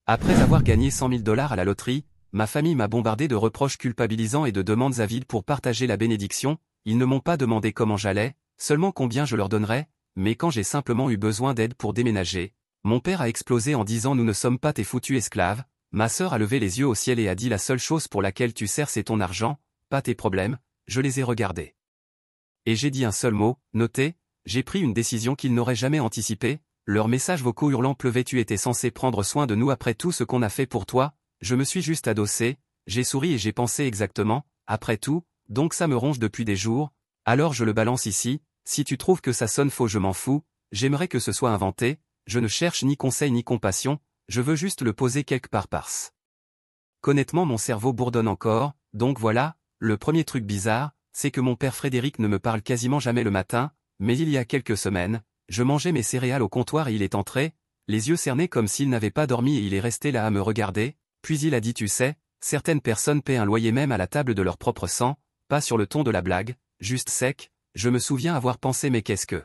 Après avoir gagné 100 000 $ à la loterie, ma famille m'a bombardé de reproches culpabilisants et de demandes avides pour partager la bénédiction. Ils ne m'ont pas demandé comment j'allais, seulement combien je leur donnerais, mais quand j'ai simplement eu besoin d'aide pour déménager, mon père a explosé en disant nous ne sommes pas tes foutus esclaves. Ma sœur a levé les yeux au ciel et a dit la seule chose pour laquelle tu sers c'est ton argent, pas tes problèmes. Je les ai regardés. Et j'ai dit un seul mot, notez, j'ai pris une décision qu'ils n'auraient jamais anticipée. Leurs messages vocaux hurlant pleuvaient tu étais censé prendre soin de nous après tout ce qu'on a fait pour toi. Je me suis juste adossé, j'ai souri et j'ai pensé exactement, après tout, donc ça me ronge depuis des jours, alors je le balance ici, si tu trouves que ça sonne faux je m'en fous, j'aimerais que ce soit inventé, je ne cherche ni conseil ni compassion, je veux juste le poser quelque part parce qu'honnêtement mon cerveau bourdonne encore, donc voilà, le premier truc bizarre, c'est que mon père Frédéric ne me parle quasiment jamais le matin, mais il y a quelques semaines, je mangeais mes céréales au comptoir et il est entré, les yeux cernés comme s'il n'avait pas dormi et il est resté là à me regarder, puis il a dit tu sais, certaines personnes paient un loyer même à la table de leur propre sang, pas sur le ton de la blague, juste sec, je me souviens avoir pensé mais qu'est-ce que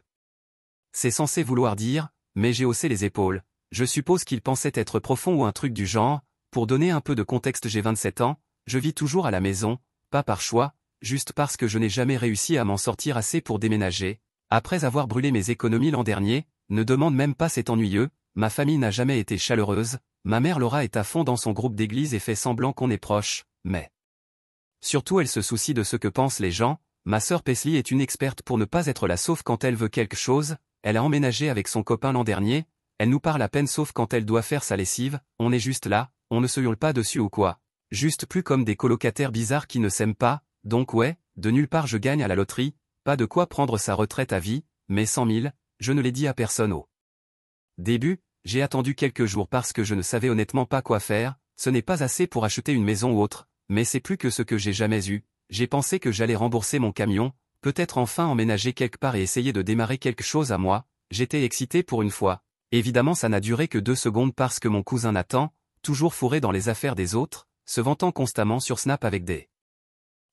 c'est censé vouloir dire, mais j'ai haussé les épaules, je suppose qu'il pensait être profond ou un truc du genre, pour donner un peu de contexte j'ai 27 ans, je vis toujours à la maison, pas par choix, juste parce que je n'ai jamais réussi à m'en sortir assez pour déménager, après avoir brûlé mes économies l'an dernier, ne demande même pas c'est ennuyeux, ma famille n'a jamais été chaleureuse, ma mère Laura est à fond dans son groupe d'église et fait semblant qu'on est proche, mais surtout elle se soucie de ce que pensent les gens, ma sœur Paisley est une experte pour ne pas être là sauf quand elle veut quelque chose, elle a emménagé avec son copain l'an dernier, elle nous parle à peine sauf quand elle doit faire sa lessive, on est juste là, on ne se hurle pas dessus ou quoi, juste plus comme des colocataires bizarres qui ne s'aiment pas, donc ouais, de nulle part je gagne à la loterie, pas de quoi prendre sa retraite à vie, mais 100 000, je ne l'ai dit à personne au début, j'ai attendu quelques jours parce que je ne savais honnêtement pas quoi faire, ce n'est pas assez pour acheter une maison ou autre, mais c'est plus que ce que j'ai jamais eu, j'ai pensé que j'allais rembourser mon camion, peut-être enfin emménager quelque part et essayer de démarrer quelque chose à moi, j'étais excité pour une fois, évidemment ça n'a duré que 2 secondes parce que mon cousin Nathan, toujours fourré dans les affaires des autres, se vantant constamment sur Snap avec des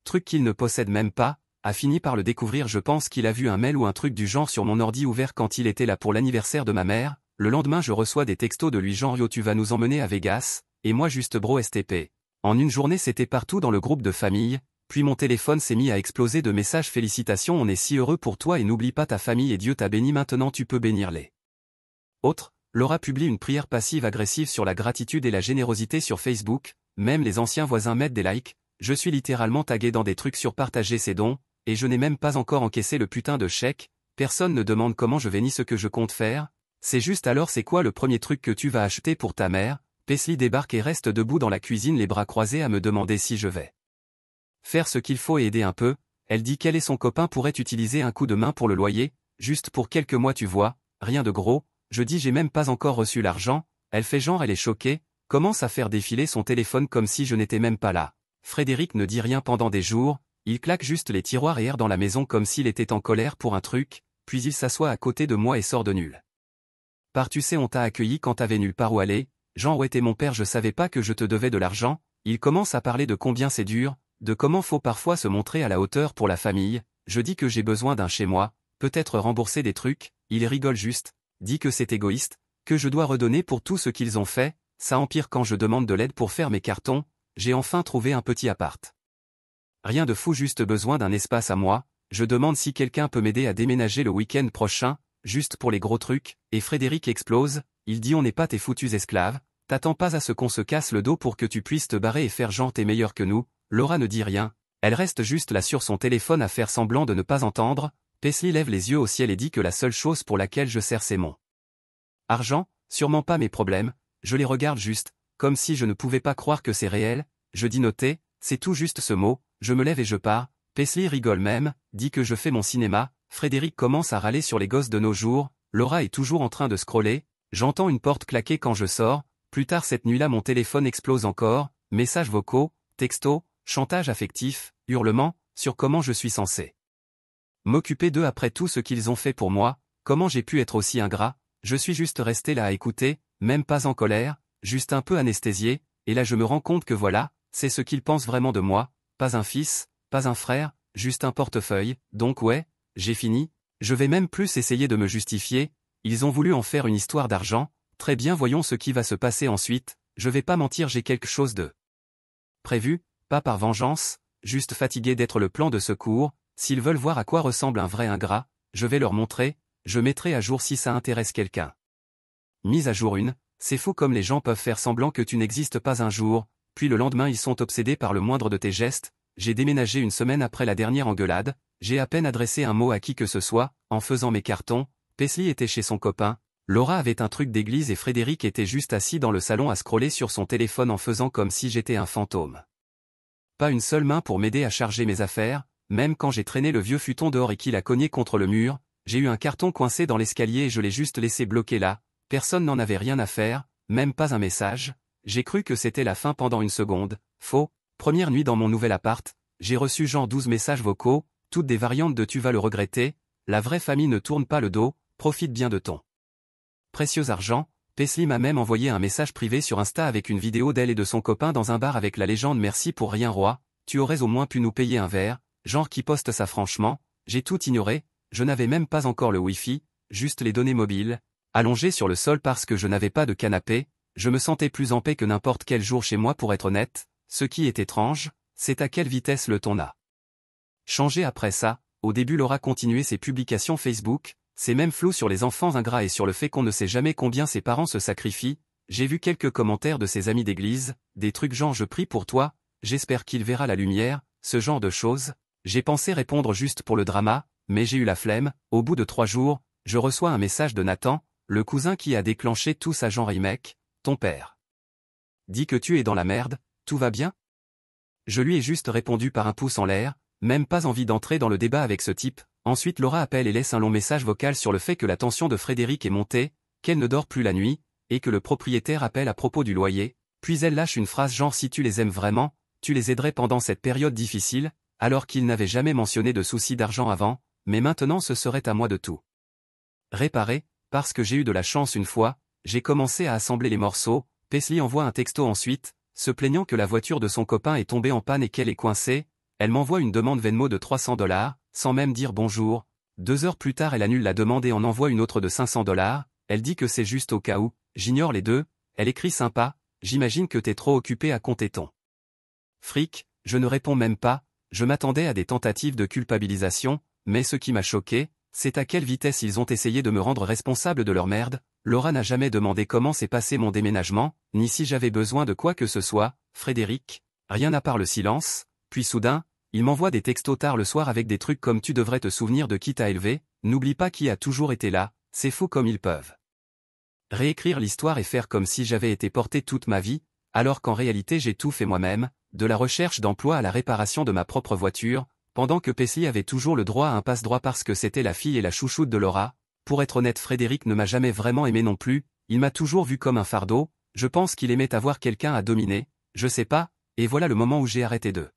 trucs qu'il ne possède même pas, a fini par le découvrir je pense qu'il a vu un mail ou un truc du genre sur mon ordi ouvert quand il était là pour l'anniversaire de ma mère, le lendemain je reçois des textos de lui genre yo tu vas nous emmener à Vegas, et moi juste bro STP. En une journée c'était partout dans le groupe de famille, puis mon téléphone s'est mis à exploser de messages félicitations on est si heureux pour toi et n'oublie pas ta famille et Dieu t'a béni maintenant tu peux bénir les autres. Laura publie une prière passive-agressive sur la gratitude et la générosité sur Facebook, même les anciens voisins mettent des likes, je suis littéralement tagué dans des trucs sur partager ses dons, et je n'ai même pas encore encaissé le putain de chèque, personne ne demande comment je vais ni ce que je compte faire, c'est juste alors c'est quoi le premier truc que tu vas acheter pour ta mère, Paisley débarque et reste debout dans la cuisine les bras croisés à me demander si je vais faire ce qu'il faut et aider un peu, elle dit qu'elle et son copain pourraient utiliser un coup de main pour le loyer, juste pour quelques mois tu vois, rien de gros, je dis j'ai même pas encore reçu l'argent, elle fait genre elle est choquée, commence à faire défiler son téléphone comme si je n'étais même pas là. Frédéric ne dit rien pendant des jours, il claque juste les tiroirs et erre dans la maison comme s'il était en colère pour un truc, puis il s'assoit à côté de moi et sort de nulle part tu sais on t'a accueilli quand t'avais nulle part où aller, Jean ouais t'es mon père je savais pas que je te devais de l'argent, il commence à parler de combien c'est dur, de comment faut parfois se montrer à la hauteur pour la famille, je dis que j'ai besoin d'un chez moi, peut-être rembourser des trucs, il rigole juste, dit que c'est égoïste, que je dois redonner pour tout ce qu'ils ont fait, ça empire quand je demande de l'aide pour faire mes cartons, j'ai enfin trouvé un petit appart. Rien de fou juste besoin d'un espace à moi, je demande si quelqu'un peut m'aider à déménager le week-end prochain, juste pour les gros trucs, et Frédéric explose, il dit on n'est pas tes foutus esclaves, t'attends pas à ce qu'on se casse le dos pour que tu puisses te barrer et faire genre t'es meilleur que nous, Laura ne dit rien, elle reste juste là sur son téléphone à faire semblant de ne pas entendre, Paisley lève les yeux au ciel et dit que la seule chose pour laquelle je sers c'est mon argent, sûrement pas mes problèmes, je les regarde juste, comme si je ne pouvais pas croire que c'est réel, je dis noter, c'est tout juste ce mot, je me lève et je pars, Paisley rigole même, dit que je fais mon cinéma, Frédéric commence à râler sur les gosses de nos jours, Laura est toujours en train de scroller, j'entends une porte claquer quand je sors, plus tard cette nuit-là mon téléphone explose encore, messages vocaux, textos, chantage affectif, hurlements, sur comment je suis censé m'occuper d'eux après tout ce qu'ils ont fait pour moi, comment j'ai pu être aussi ingrat, je suis juste resté là à écouter, même pas en colère, juste un peu anesthésié, et là je me rends compte que voilà, c'est ce qu'ils pensent vraiment de moi, pas un fils, pas un frère, juste un portefeuille, donc ouais, j'ai fini, je vais même plus essayer de me justifier, ils ont voulu en faire une histoire d'argent, très bien voyons ce qui va se passer ensuite, je vais pas mentir, j'ai quelque chose de prévu, pas par vengeance, juste fatigué d'être le plan de secours. S'ils veulent voir à quoi ressemble un vrai ingrat, je vais leur montrer, je mettrai à jour si ça intéresse quelqu'un. Mise à jour 1, c'est fou comme les gens peuvent faire semblant que tu n'existes pas un jour, puis le lendemain ils sont obsédés par le moindre de tes gestes. J'ai déménagé une semaine après la dernière engueulade, j'ai à peine adressé un mot à qui que ce soit, en faisant mes cartons, Paisley était chez son copain, Laura avait un truc d'église et Frédéric était juste assis dans le salon à scroller sur son téléphone en faisant comme si j'étais un fantôme. Pas une seule main pour m'aider à charger mes affaires, même quand j'ai traîné le vieux futon dehors et qu'il a cogné contre le mur, j'ai eu un carton coincé dans l'escalier et je l'ai juste laissé bloqué là, personne n'en avait rien à faire, même pas un message, j'ai cru que c'était la fin pendant une seconde, faux. Première nuit dans mon nouvel appart, j'ai reçu genre 12 messages vocaux, toutes des variantes de tu vas le regretter, la vraie famille ne tourne pas le dos, profite bien de ton précieux argent. Paisley m'a même envoyé un message privé sur Insta avec une vidéo d'elle et de son copain dans un bar avec la légende merci pour rien roi, tu aurais au moins pu nous payer un verre, genre qui poste ça franchement, j'ai tout ignoré, je n'avais même pas encore le wifi, juste les données mobiles, allongé sur le sol parce que je n'avais pas de canapé, je me sentais plus en paix que n'importe quel jour chez moi pour être honnête. Ce qui est étrange, c'est à quelle vitesse le ton a changé après ça. Au début Laura continuait ses publications Facebook, c'est même flou sur les enfants ingrats et sur le fait qu'on ne sait jamais combien ses parents se sacrifient. J'ai vu quelques commentaires de ses amis d'église, des trucs genre je prie pour toi, j'espère qu'il verra la lumière, ce genre de choses. J'ai pensé répondre juste pour le drama, mais j'ai eu la flemme. Au bout de 3 jours, je reçois un message de Nathan, le cousin qui a déclenché tout ça genre hey mec, ton père dit que tu es dans la merde. Tout va bien? Je lui ai juste répondu par un pouce en l'air, même pas envie d'entrer dans le débat avec ce type. Ensuite Laura appelle et laisse un long message vocal sur le fait que la tension de Frédéric est montée, qu'elle ne dort plus la nuit, et que le propriétaire appelle à propos du loyer, puis elle lâche une phrase genre si tu les aimes vraiment, tu les aiderais pendant cette période difficile, alors qu'il n'avait jamais mentionné de soucis d'argent avant, mais maintenant ce serait à moi de tout réparer, parce que j'ai eu de la chance une fois, j'ai commencé à assembler les morceaux. Paisley envoie un texto ensuite, se plaignant que la voiture de son copain est tombée en panne et qu'elle est coincée, elle m'envoie une demande Venmo de $300, sans même dire bonjour. 2 heures plus tard elle annule la demande et en envoie une autre de $500, elle dit que c'est juste au cas où, j'ignore les deux, elle écrit sympa, j'imagine que t'es trop occupé à compter ton fric, je ne réponds même pas, je m'attendais à des tentatives de culpabilisation, mais ce qui m'a choqué, c'est à quelle vitesse ils ont essayé de me rendre responsable de leur merde. Laura n'a jamais demandé comment s'est passé mon déménagement, ni si j'avais besoin de quoi que ce soit. Frédéric, rien à part le silence, puis soudain, il m'envoie des textos tard le soir avec des trucs comme tu devrais te souvenir de qui t'a élevé, n'oublie pas qui a toujours été là, c'est fou comme ils peuvent réécrire l'histoire et faire comme si j'avais été porté toute ma vie, alors qu'en réalité j'ai tout fait moi-même, de la recherche d'emploi à la réparation de ma propre voiture, pendant que Paisley avait toujours le droit à un passe-droit parce que c'était la fille et la chouchoute de Laura. Pour être honnête Frédéric ne m'a jamais vraiment aimé non plus, il m'a toujours vu comme un fardeau, je pense qu'il aimait avoir quelqu'un à dominer, je sais pas, et voilà le moment où j'ai arrêté de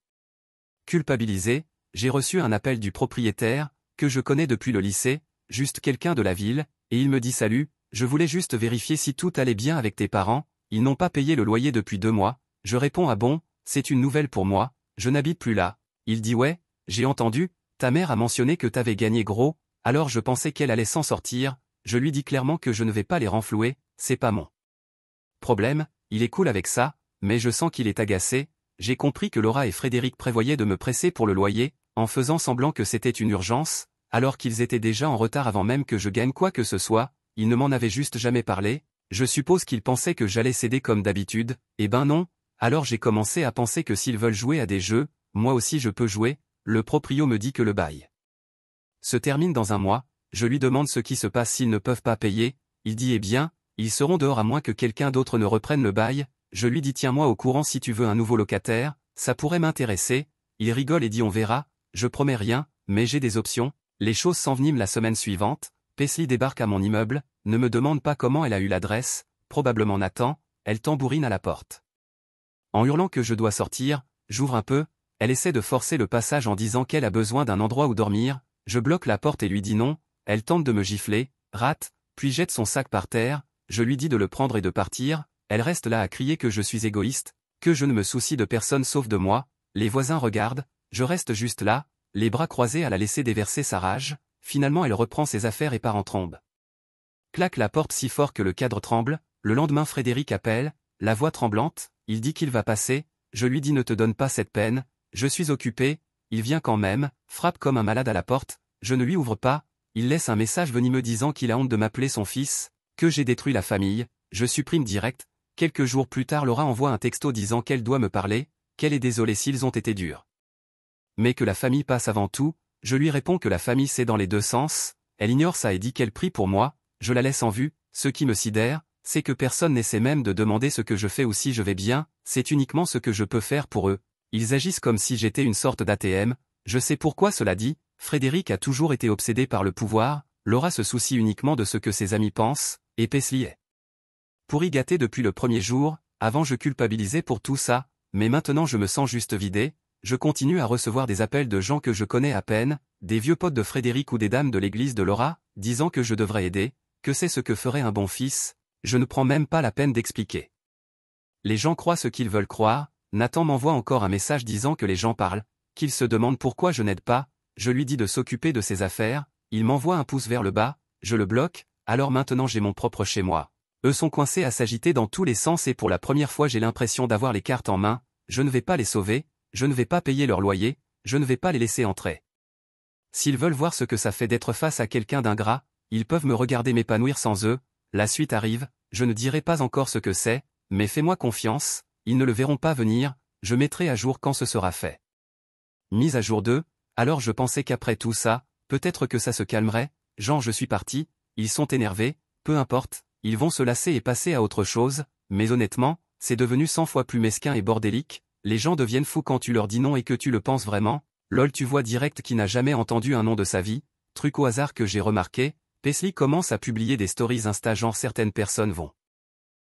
culpabiliser. J'ai reçu un appel du propriétaire, que je connais depuis le lycée, juste quelqu'un de la ville, et il me dit salut, je voulais juste vérifier si tout allait bien avec tes parents, ils n'ont pas payé le loyer depuis 2 mois, je réponds ah bon, c'est une nouvelle pour moi, je n'habite plus là, il dit ouais, j'ai entendu, ta mère a mentionné que t'avais gagné gros, alors je pensais qu'elle allait s'en sortir, je lui dis clairement que je ne vais pas les renflouer, c'est pas mon problème, il est cool avec ça, mais je sens qu'il est agacé. J'ai compris que Laura et Frédéric prévoyaient de me presser pour le loyer, en faisant semblant que c'était une urgence, alors qu'ils étaient déjà en retard avant même que je gagne quoi que ce soit, ils ne m'en avaient juste jamais parlé, je suppose qu'ils pensaient que j'allais céder comme d'habitude, eh ben non, alors j'ai commencé à penser que s'ils veulent jouer à des jeux, moi aussi je peux jouer. Le proprio me dit que le bail se termine dans un mois, je lui demande ce qui se passe s'ils ne peuvent pas payer, il dit eh bien, ils seront dehors à moins que quelqu'un d'autre ne reprenne le bail, je lui dis tiens-moi au courant si tu veux un nouveau locataire, ça pourrait m'intéresser, il rigole et dit on verra, je promets rien, mais j'ai des options. Les choses s'enveniment la semaine suivante, Paisley débarque à mon immeuble, ne me demande pas comment elle a eu l'adresse, probablement Nathan, elle tambourine à la porte. En hurlant que je dois sortir, j'ouvre un peu, elle essaie de forcer le passage en disant qu'elle a besoin d'un endroit où dormir, je bloque la porte et lui dis non, elle tente de me gifler, rate, puis jette son sac par terre, je lui dis de le prendre et de partir, elle reste là à crier que je suis égoïste, que je ne me soucie de personne sauf de moi, les voisins regardent, je reste juste là, les bras croisés à la laisser déverser sa rage, finalement elle reprend ses affaires et part en trombe. Claque la porte si fort que le cadre tremble, le lendemain Frédéric appelle, la voix tremblante, il dit qu'il va passer, je lui dis ne te donne pas cette peine, je suis occupé, il vient quand même, frappe comme un malade à la porte, je ne lui ouvre pas, il laisse un message venimeux disant qu'il a honte de m'appeler son fils, que j'ai détruit la famille, je supprime direct, quelques jours plus tard Laura envoie un texto disant qu'elle doit me parler, qu'elle est désolée s'ils ont été durs. Mais que la famille passe avant tout, je lui réponds que la famille c'est dans les deux sens, elle ignore ça et dit qu'elle prie pour moi, je la laisse en vue, ce qui me sidère, c'est que personne n'essaie même de demander ce que je fais ou si je vais bien, c'est uniquement ce que je peux faire pour eux. Ils agissent comme si j'étais une sorte d'ATM, je sais pourquoi cela dit, Frédéric a toujours été obsédé par le pouvoir, Laura se soucie uniquement de ce que ses amis pensent, et Paisley est pourri gâté depuis le premier jour, avant je culpabilisais pour tout ça, mais maintenant je me sens juste vidé, je continue à recevoir des appels de gens que je connais à peine, des vieux potes de Frédéric ou des dames de l'église de Laura, disant que je devrais aider, que c'est ce que ferait un bon fils, je ne prends même pas la peine d'expliquer. Les gens croient ce qu'ils veulent croire, Nathan m'envoie encore un message disant que les gens parlent, qu'il se demande pourquoi je n'aide pas, je lui dis de s'occuper de ses affaires, il m'envoie un pouce vers le bas, je le bloque, alors maintenant j'ai mon propre chez moi. Eux sont coincés à s'agiter dans tous les sens et pour la première fois j'ai l'impression d'avoir les cartes en main, je ne vais pas les sauver, je ne vais pas payer leur loyer, je ne vais pas les laisser entrer. S'ils veulent voir ce que ça fait d'être face à quelqu'un d'ingrat, ils peuvent me regarder m'épanouir sans eux, la suite arrive, je ne dirai pas encore ce que c'est, mais fais-moi confiance, ils ne le verront pas venir, je mettrai à jour quand ce sera fait. Mise à jour 2, alors je pensais qu'après tout ça, peut-être que ça se calmerait, genre je suis parti, ils sont énervés, peu importe, ils vont se lasser et passer à autre chose, mais honnêtement, c'est devenu 100 fois plus mesquin et bordélique, les gens deviennent fous quand tu leur dis non et que tu le penses vraiment, lol tu vois direct qui n'a jamais entendu un nom de sa vie, truc au hasard que j'ai remarqué, Paisley commence à publier des stories Insta genre certaines personnes vont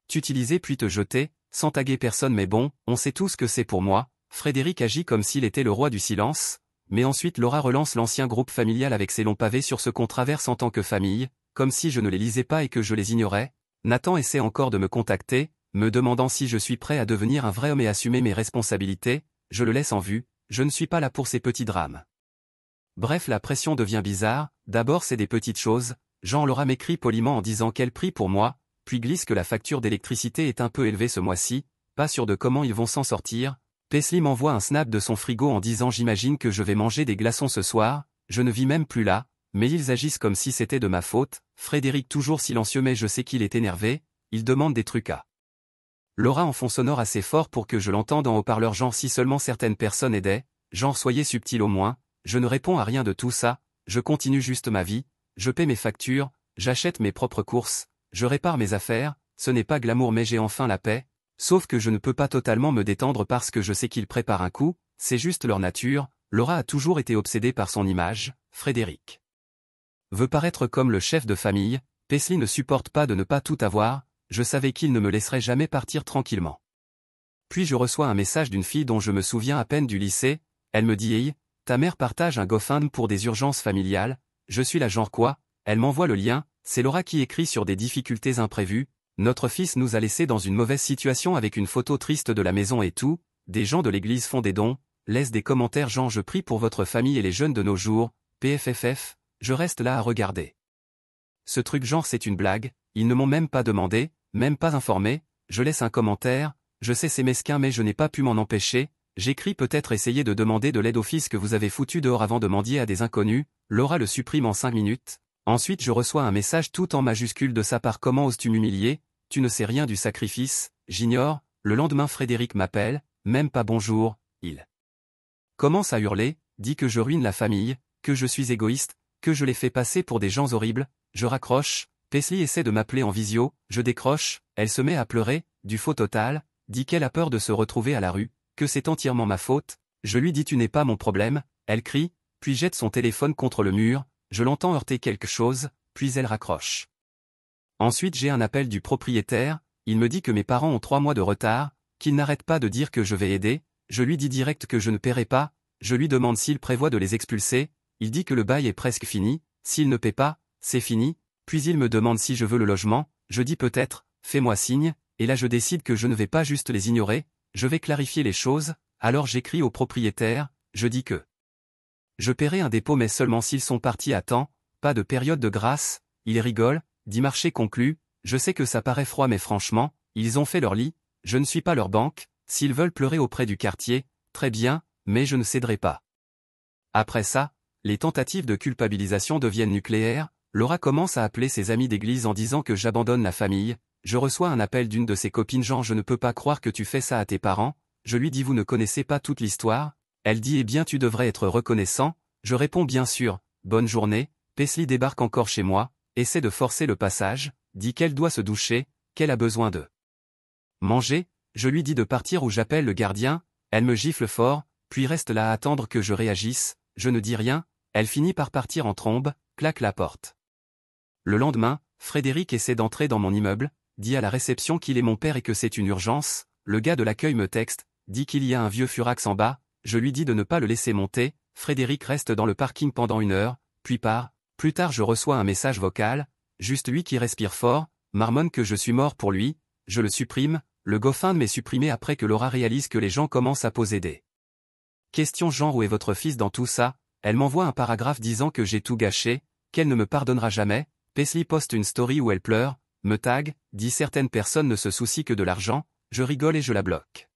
t'utiliser puis te jeter, sans taguer personne mais bon, on sait tous que c'est pour moi, Frédéric agit comme s'il était le roi du silence, mais ensuite Laura relance l'ancien groupe familial avec ses longs pavés sur ce qu'on traverse en tant que famille, comme si je ne les lisais pas et que je les ignorais, Nathan essaie encore de me contacter, me demandant si je suis prêt à devenir un vrai homme et assumer mes responsabilités, je le laisse en vue, je ne suis pas là pour ces petits drames. Bref la pression devient bizarre, d'abord c'est des petites choses, Jean Laura m'écrit poliment en disant qu'elle prie pour moi, puis glisse que la facture d'électricité est un peu élevée ce mois-ci, pas sûr de comment ils vont s'en sortir, Paisley m'envoie un snap de son frigo en disant j'imagine que je vais manger des glaçons ce soir, je ne vis même plus là, mais ils agissent comme si c'était de ma faute, Frédéric toujours silencieux mais je sais qu'il est énervé, il demande des trucs à Laura en fond sonore assez fort pour que je l'entende en haut-parleur genre si seulement certaines personnes aidaient, genre soyez subtil au moins, je ne réponds à rien de tout ça, je continue juste ma vie, je paie mes factures, j'achète mes propres courses, je répare mes affaires, ce n'est pas glamour mais j'ai enfin la paix, sauf que je ne peux pas totalement me détendre parce que je sais qu'ils préparent un coup, c'est juste leur nature, Laura a toujours été obsédée par son image, Frédéric veut paraître comme le chef de famille, Paisley ne supporte pas de ne pas tout avoir, je savais qu'il ne me laisserait jamais partir tranquillement. Puis je reçois un message d'une fille dont je me souviens à peine du lycée, elle me dit « Hey, ta mère partage un GoFundMe pour des urgences familiales, je suis là genre quoi ?» Elle m'envoie le lien, c'est Laura qui écrit sur des difficultés imprévues, notre fils nous a laissés dans une mauvaise situation avec une photo triste de la maison et tout, des gens de l'église font des dons, laissent des commentaires genre je prie pour votre famille et les jeunes de nos jours, PFFF, je reste là à regarder. Ce truc genre c'est une blague, ils ne m'ont même pas demandé, même pas informé, je laisse un commentaire, je sais c'est mesquin mais je n'ai pas pu m'en empêcher, j'écris peut-être essayer de demander de l'aide au fils que vous avez foutu dehors avant de mendier à des inconnus, Laura le supprime en 5 minutes, ensuite je reçois un message tout en majuscule de sa part comment oses-tu m'humilier, tu ne sais rien du sacrifice, j'ignore, le lendemain Frédéric m'appelle, même pas bonjour, il commence à hurler, dit que je ruine la famille, que je suis égoïste, que je les fais passer pour des gens horribles, je raccroche, Paisley essaie de m'appeler en visio, je décroche, elle se met à pleurer, du faux total, dit qu'elle a peur de se retrouver à la rue, que c'est entièrement ma faute, je lui dis tu n'es pas mon problème, elle crie, puis jette son téléphone contre le mur, je l'entends heurter quelque chose, puis elle raccroche. Ensuite j'ai un appel du propriétaire, il me dit que mes parents ont 3 mois de retard, qu'il n'arrête pas de dire que je vais aider, je lui dis direct que je ne paierai pas, je lui demande s'il prévoit de les expulser, il dit que le bail est presque fini, s'il ne paie pas, c'est fini, puis il me demande si je veux le logement, je dis peut-être, fais-moi signe, et là je décide que je ne vais pas juste les ignorer, je vais clarifier les choses, alors j'écris au propriétaire, je dis que je paierai un dépôt mais seulement s'ils sont partis à temps, pas de période de grâce, il rigole, dit marché conclu, je sais que ça paraît froid mais franchement, ils ont fait leur lit, Je ne suis pas leur banque, s'ils veulent pleurer auprès du quartier, très bien, mais je ne céderai pas. Après ça, les tentatives de culpabilisation deviennent nucléaires, Laura commence à appeler ses amis d'église en disant que j'abandonne la famille, je reçois un appel d'une de ses copines genre je ne peux pas croire que tu fais ça à tes parents, je lui dis vous ne connaissez pas toute l'histoire, elle dit eh bien tu devrais être reconnaissant, je réponds bien sûr, bonne journée, Paisley débarque encore chez moi, essaie de forcer le passage, dit qu'elle doit se doucher, qu'elle a besoin de manger, je lui dis de partir ou j'appelle le gardien, elle me gifle fort, puis reste là à attendre que je réagisse, je ne dis rien, elle finit par partir en trombe, claque la porte. Le lendemain, Frédéric essaie d'entrer dans mon immeuble, dit à la réception qu'il est mon père et que c'est une urgence, le gars de l'accueil me texte, dit qu'il y a un vieux furax en bas, je lui dis de ne pas le laisser monter, Frédéric reste dans le parking pendant 1 heure, puis part, plus tard je reçois un message vocal, juste lui qui respire fort, marmonne que je suis mort pour lui, je le supprime, le GoFundMe m'est supprimé après que Laura réalise que les gens commencent à poser des questions genre où est votre fils dans tout ça, elle m'envoie un paragraphe disant que j'ai tout gâché, qu'elle ne me pardonnera jamais, Paisley poste une story où elle pleure, me tag, dit certaines personnes ne se soucient que de l'argent, je rigole et je la bloque.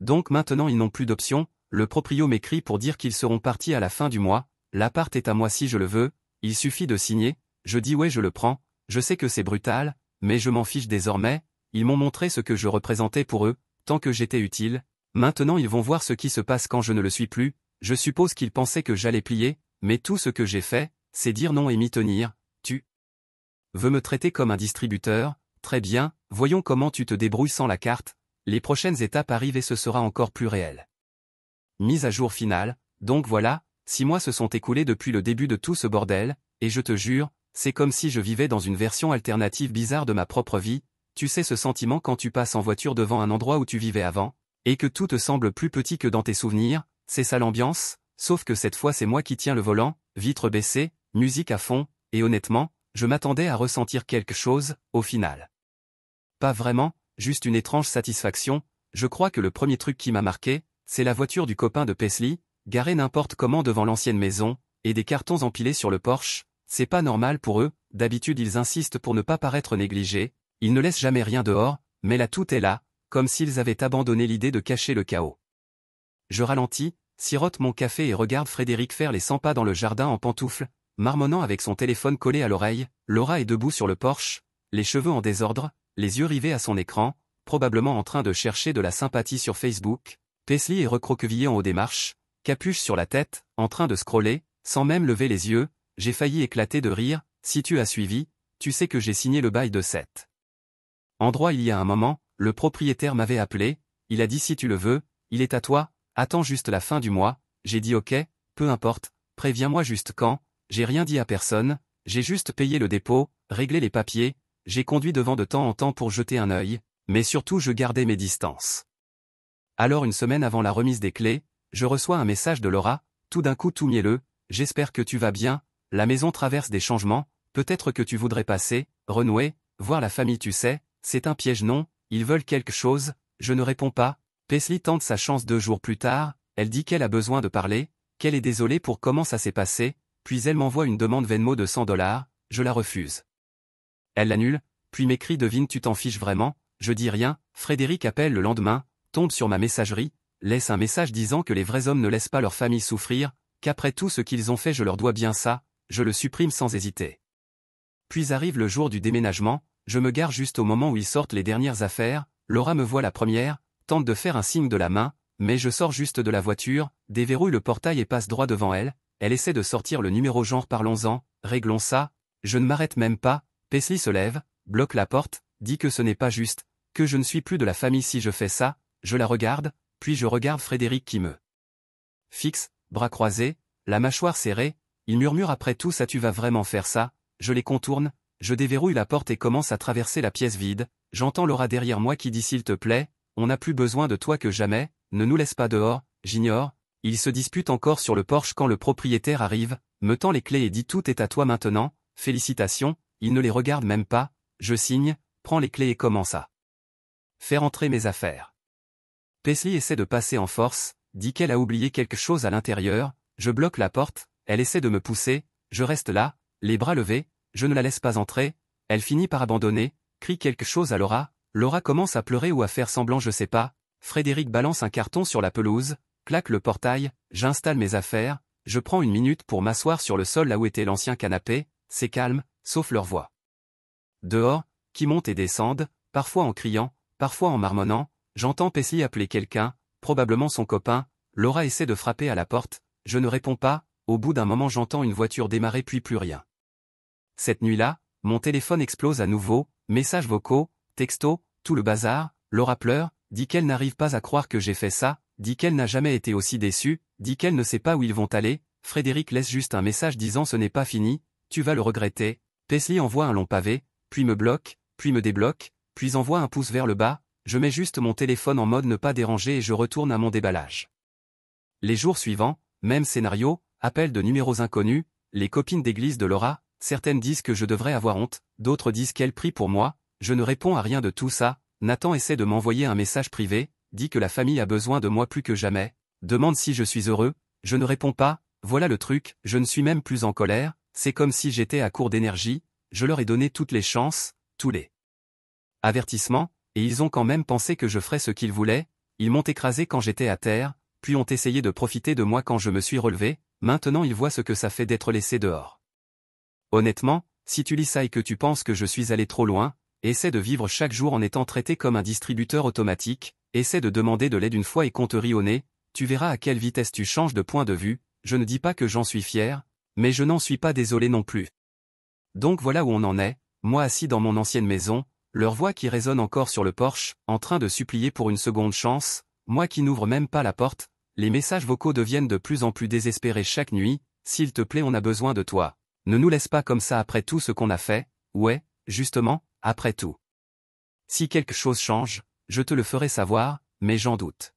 Donc maintenant ils n'ont plus d'option, le proprio m'écrit pour dire qu'ils seront partis à la fin du mois, l'appart est à moi si je le veux, il suffit de signer, je dis ouais je le prends, je sais que c'est brutal, mais je m'en fiche désormais, ils m'ont montré ce que je représentais pour eux, tant que j'étais utile, maintenant ils vont voir ce qui se passe quand je ne le suis plus, je suppose qu'ils pensaient que j'allais plier, mais tout ce que j'ai fait, c'est dire non et m'y tenir, tu veux me traiter comme un distributeur, très bien, voyons comment tu te débrouilles sans la carte, les prochaines étapes arrivent et ce sera encore plus réel. Mise à jour finale, donc voilà, 6 mois se sont écoulés depuis le début de tout ce bordel, et je te jure, c'est comme si je vivais dans une version alternative bizarre de ma propre vie, tu sais ce sentiment quand tu passes en voiture devant un endroit où tu vivais avant, et que tout te semble plus petit que dans tes souvenirs, c'est ça l'ambiance, sauf que cette fois c'est moi qui tiens le volant, vitre baissée, musique à fond, et honnêtement, je m'attendais à ressentir quelque chose, au final. Pas vraiment, juste une étrange satisfaction, je crois que le premier truc qui m'a marqué, c'est la voiture du copain de Paisley, garée n'importe comment devant l'ancienne maison, et des cartons empilés sur le porche, c'est pas normal pour eux, d'habitude ils insistent pour ne pas paraître négligés, ils ne laissent jamais rien dehors, mais là tout est là, comme s'ils avaient abandonné l'idée de cacher le chaos. Je ralentis, sirote mon café et regarde Frédéric faire les 100 pas dans le jardin en pantoufles, marmonnant avec son téléphone collé à l'oreille, Laura est debout sur le porche, les cheveux en désordre, les yeux rivés à son écran, probablement en train de chercher de la sympathie sur Facebook, Paisley est recroquevillé en haut des marches, capuche sur la tête, en train de scroller, sans même lever les yeux, j'ai failli éclater de rire, si tu as suivi, tu sais que j'ai signé le bail de 7 endroits il y a un moment, le propriétaire m'avait appelé, il a dit si tu le veux, il est à toi, attends juste la fin du mois, j'ai dit ok, peu importe, préviens-moi juste quand, j'ai rien dit à personne, j'ai juste payé le dépôt, réglé les papiers, j'ai conduit devant de temps en temps pour jeter un œil, mais surtout je gardais mes distances. Alors 1 semaine avant la remise des clés, je reçois un message de Laura, tout d'un coup tout mielleux, j'espère que tu vas bien, la maison traverse des changements, peut-être que tu voudrais passer, renouer, voir la famille tu sais, c'est un piège non, ils veulent quelque chose, je ne réponds pas, Paisley tente sa chance 2 jours plus tard, elle dit qu'elle a besoin de parler, qu'elle est désolée pour comment ça s'est passé, puis elle m'envoie une demande Venmo de 100 $, je la refuse. Elle l'annule, puis m'écrit devine tu t'en fiches vraiment, je dis rien, Frédéric appelle le lendemain, tombe sur ma messagerie, laisse un message disant que les vrais hommes ne laissent pas leur famille souffrir, qu'après tout ce qu'ils ont fait je leur dois bien ça, je le supprime sans hésiter. Puis arrive le jour du déménagement, je me gare juste au moment où ils sortent les dernières affaires, Laura me voit la première, tente de faire un signe de la main, mais je sors juste de la voiture, déverrouille le portail et passe droit devant elle, elle essaie de sortir le numéro genre parlons-en, réglons ça, je ne m'arrête même pas, Paisley se lève, bloque la porte, dit que ce n'est pas juste, que je ne suis plus de la famille si je fais ça, je la regarde, puis je regarde Frédéric qui me fixe, bras croisés, la mâchoire serrée, il murmure après tout ça tu vas vraiment faire ça, je les contourne, je déverrouille la porte et commence à traverser la pièce vide, j'entends Laura derrière moi qui dit s'il te plaît, on n'a plus besoin de toi que jamais, ne nous laisse pas dehors, j'ignore, ils se disputent encore sur le porche quand le propriétaire arrive, me tend les clés et dit tout est à toi maintenant, félicitations, il ne les regarde même pas, je signe, prends les clés et commence à faire entrer mes affaires. Paisley essaie de passer en force, dit qu'elle a oublié quelque chose à l'intérieur, je bloque la porte, elle essaie de me pousser, je reste là, les bras levés, je ne la laisse pas entrer, elle finit par abandonner, crie quelque chose à Laura, Laura commence à pleurer ou à faire semblant je sais pas. Frédéric balance un carton sur la pelouse, claque le portail, j'installe mes affaires, je prends une minute pour m'asseoir sur le sol là où était l'ancien canapé, c'est calme, sauf leur voix. Dehors, qui montent et descendent, parfois en criant, parfois en marmonnant, j'entends Paisley appeler quelqu'un, probablement son copain, Laura essaie de frapper à la porte, je ne réponds pas, au bout d'un moment j'entends une voiture démarrer puis plus rien. Cette nuit-là, mon téléphone explose à nouveau, messages vocaux, textos, tout le bazar, Laura pleure, dit qu'elle n'arrive pas à croire que j'ai fait ça, dit qu'elle n'a jamais été aussi déçue, dit qu'elle ne sait pas où ils vont aller, Frédéric laisse juste un message disant ce n'est pas fini, tu vas le regretter, Paisley envoie un long pavé, puis me bloque, puis me débloque, puis envoie un pouce vers le bas, je mets juste mon téléphone en mode ne pas déranger et je retourne à mon déballage. Les jours suivants, même scénario, appel de numéros inconnus, les copines d'église de Laura, certaines disent que je devrais avoir honte, d'autres disent qu'elles prient pour moi, je ne réponds à rien de tout ça, Nathan essaie de m'envoyer un message privé, dit que la famille a besoin de moi plus que jamais, demande si je suis heureux, je ne réponds pas, voilà le truc, je ne suis même plus en colère, c'est comme si j'étais à court d'énergie, je leur ai donné toutes les chances, tous les avertissements, et ils ont quand même pensé que je ferais ce qu'ils voulaient, ils m'ont écrasé quand j'étais à terre, puis ont essayé de profiter de moi quand je me suis relevé, maintenant ils voient ce que ça fait d'être laissé dehors. Honnêtement, si tu lis ça et que tu penses que je suis allé trop loin, essaie de vivre chaque jour en étant traité comme un distributeur automatique, essaie de demander de l'aide une fois et qu'on te rit au nez, tu verras à quelle vitesse tu changes de point de vue, je ne dis pas que j'en suis fier, mais je n'en suis pas désolé non plus. Donc voilà où on en est, moi assis dans mon ancienne maison, leur voix qui résonne encore sur le porche, en train de supplier pour une seconde chance, moi qui n'ouvre même pas la porte, les messages vocaux deviennent de plus en plus désespérés chaque nuit, s'il te plaît on a besoin de toi. Ne nous laisse pas comme ça après tout ce qu'on a fait, ouais, justement, après tout. Si quelque chose change, je te le ferai savoir, mais j'en doute.